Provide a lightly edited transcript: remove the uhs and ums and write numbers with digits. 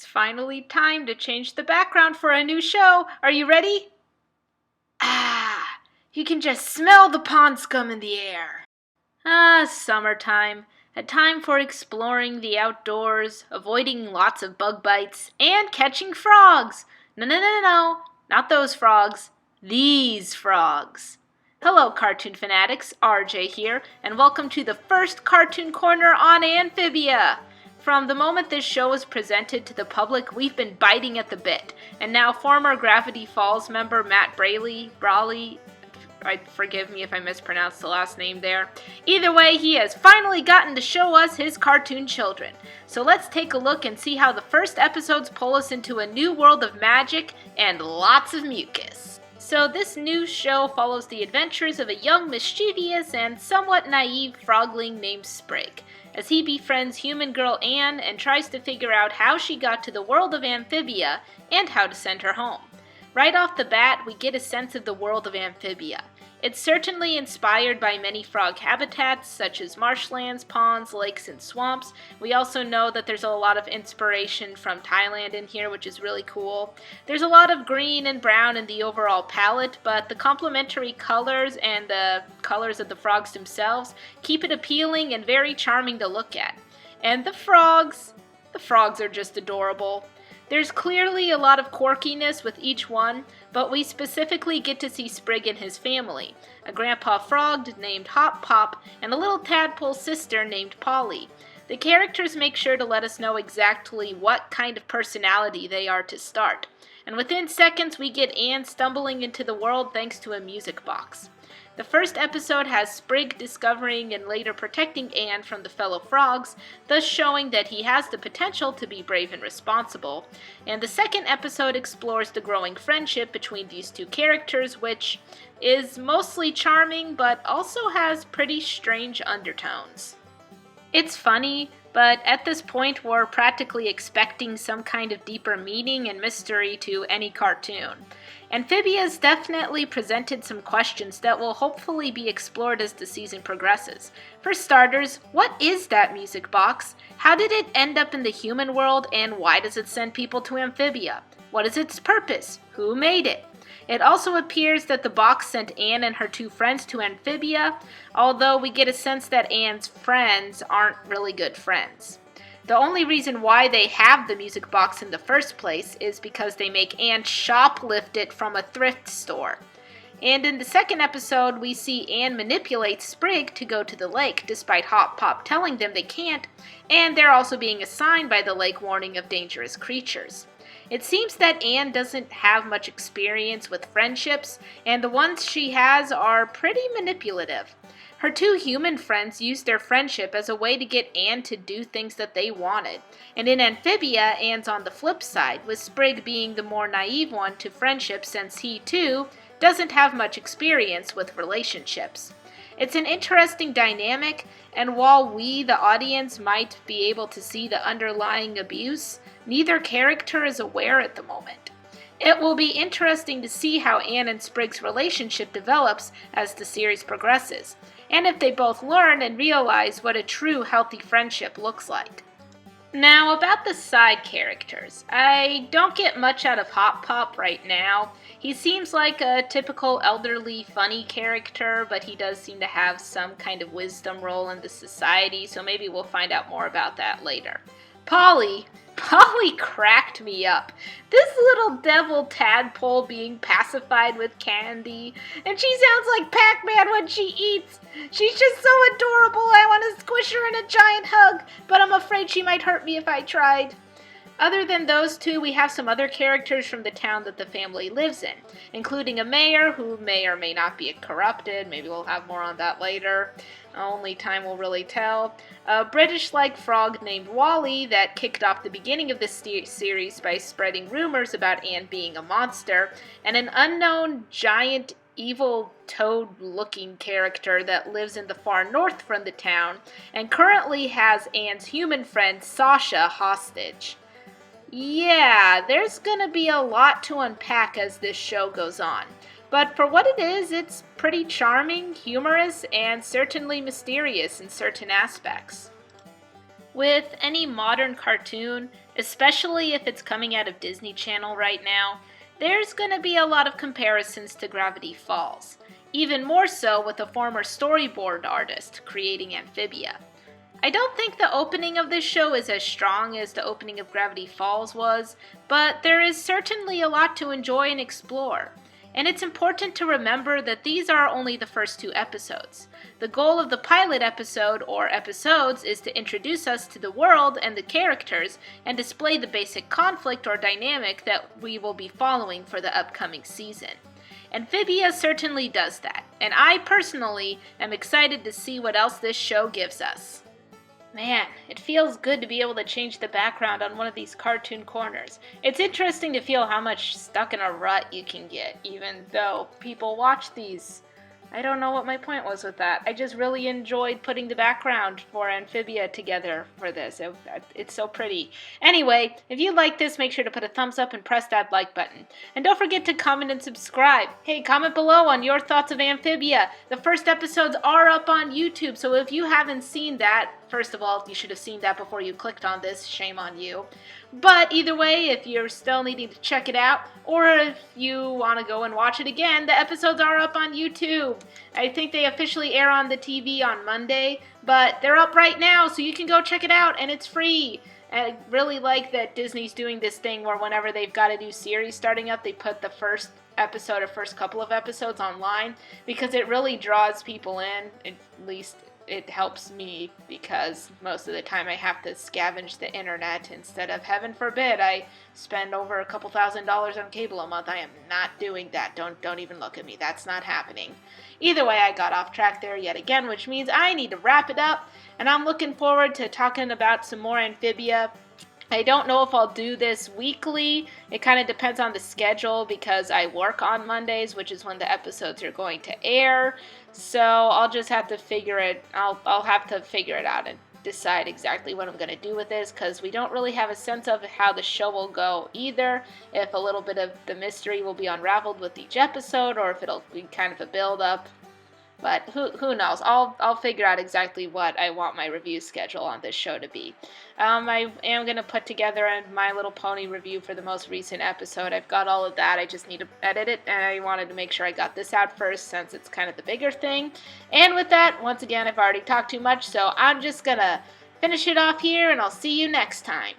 It's finally time to change the background for a new show. Are you ready? You can just smell the pond scum in the air. Summertime. A time for exploring the outdoors, avoiding lots of bug bites, and catching frogs. No, not those frogs. These frogs. Hello, cartoon fanatics. RJ here, and welcome to the first Cartoon Corner on Amphibia. From the moment this show was presented to the public, we've been biting at the bit, and now former Gravity Falls member Matt Brawley, forgive me if I mispronounced the last name there. Either way, he has finally gotten to show us his cartoon children. So let's take a look and see how the first episodes pull us into a new world of magic and lots of mucus. So this new show follows the adventures of a young, mischievous, and somewhat naive frogling named Sprig, as he befriends human girl Anne and tries to figure out how she got to the world of Amphibia and how to send her home. Right off the bat, we get a sense of the world of Amphibia. It's certainly inspired by many frog habitats, such as marshlands, ponds, lakes, and swamps. We also know that there's a lot of inspiration from Thailand in here, which is really cool. There's a lot of green and brown in the overall palette, but the complementary colors and the colors of the frogs themselves keep it appealing and very charming to look at. And the frogs are just adorable. There's clearly a lot of quirkiness with each one, but we specifically get to see Sprig and his family, a grandpa frog named Hop Pop, and a little tadpole sister named Polly. The characters make sure to let us know exactly what kind of personality they are to start, and within seconds we get Anne stumbling into the world thanks to a music box. The first episode has Sprig discovering and later protecting Anne from the fellow frogs, thus showing that he has the potential to be brave and responsible. And the second episode explores the growing friendship between these two characters, which is mostly charming but also has pretty strange undertones. It's funny, but at this point we're practically expecting some kind of deeper meaning and mystery to any cartoon. Amphibia's definitely presented some questions that will hopefully be explored as the season progresses. For starters, what is that music box? How did it end up in the human world, and why does it send people to Amphibia? What is its purpose? Who made it? It also appears that the box sent Anne and her two friends to Amphibia, although we get a sense that Anne's friends aren't really good friends. The only reason why they have the music box in the first place is because they make Anne shoplift it from a thrift store. And in the second episode, we see Anne manipulate Sprig to go to the lake, despite Hop Pop telling them they can't, and they're also being assigned by the lake warning of dangerous creatures. It seems that Anne doesn't have much experience with friendships, and the ones she has are pretty manipulative. Her two human friends used their friendship as a way to get Anne to do things that they wanted. And in Amphibia, Anne's on the flip side, with Sprig being the more naive one to friendship since he, too, doesn't have much experience with relationships. It's an interesting dynamic, and while we, the audience, might be able to see the underlying abuse, neither character is aware at the moment. It will be interesting to see how Anne and Sprig's relationship develops as the series progresses, and if they both learn and realize what a true healthy friendship looks like. Now, about the side characters. I don't get much out of Hop Pop right now. He seems like a typical elderly, funny character, but he does seem to have some kind of wisdom role in the society, so maybe we'll find out more about that later. Polly cracked me up. This little devil tadpole being pacified with candy. And she sounds like Pac-Man when she eats. She's just so adorable. I want to squish her in a giant hug, but I'm afraid she might hurt me if I tried. Other than those two, we have some other characters from the town that the family lives in, including a mayor who may or may not be corrupted. Maybe we'll have more on that later. Only time will really tell. A British-like frog named Wally that kicked off the beginning of this series by spreading rumors about Anne being a monster, and an unknown giant evil toad-looking character that lives in the far north from the town and currently has Anne's human friend Sasha hostage. Yeah, there's gonna be a lot to unpack as this show goes on. But for what it is, it's pretty charming, humorous, and certainly mysterious in certain aspects. With any modern cartoon, especially if it's coming out of Disney Channel right now, there's gonna be a lot of comparisons to Gravity Falls. Even more so with a former storyboard artist creating Amphibia. I don't think the opening of this show is as strong as the opening of Gravity Falls was, but there is certainly a lot to enjoy and explore. And it's important to remember that these are only the first 2 episodes. The goal of the pilot episode, or episodes, is to introduce us to the world and the characters and display the basic conflict or dynamic that we will be following for the upcoming season. Amphibia certainly does that, and I personally am excited to see what else this show gives us. Man, it feels good to be able to change the background on one of these cartoon corners. It's interesting to feel how much stuck in a rut you can get, even though people watch these. I don't know what my point was with that. I just really enjoyed putting the background for Amphibia together for this. It's so pretty. Anyway, if you like this, make sure to put a thumbs up and press that like button. And don't forget to comment and subscribe. Hey, comment below on your thoughts of Amphibia. The first episodes are up on YouTube, so if you haven't seen that, first of all, you should have seen that before you clicked on this. Shame on you. But either way, if you're still needing to check it out, or if you want to go and watch it again, the episodes are up on YouTube. I think they officially air on the TV on Monday, but they're up right now, so you can go check it out, and it's free. I really like that Disney's doing this thing where whenever they've got a new series starting up, they put the first episode or first couple of episodes online, because it really draws people in, at least it helps me, because most of the time I have to scavenge the internet instead of, heaven forbid, I spend over a couple $1,000s on cable a month. I am not doing that. Don't even look at me. That's not happening. Either way, I got off track there yet again, which means I need to wrap it up, and I'm looking forward to talking about some more Amphibia. I don't know if I'll do this weekly. It kind of depends on the schedule because I work on Mondays, which is when the episodes are going to air. So I'll just have to figure it. I'll have to figure it out and decide exactly what I'm going to do with this, because we don't really have a sense of how the show will go either. If a little bit of the mystery will be unraveled with each episode, or if it'll be kind of a build-up. But who knows? I'll figure out exactly what I want my review schedule on this show to be. I am going to put together a My Little Pony review for the most recent episode. I've got all of that. I just need to edit it, and I wanted to make sure I got this out first since it's kind of the bigger thing. And with that, once again, I've already talked too much, so I'm just going to finish it off here, and I'll see you next time.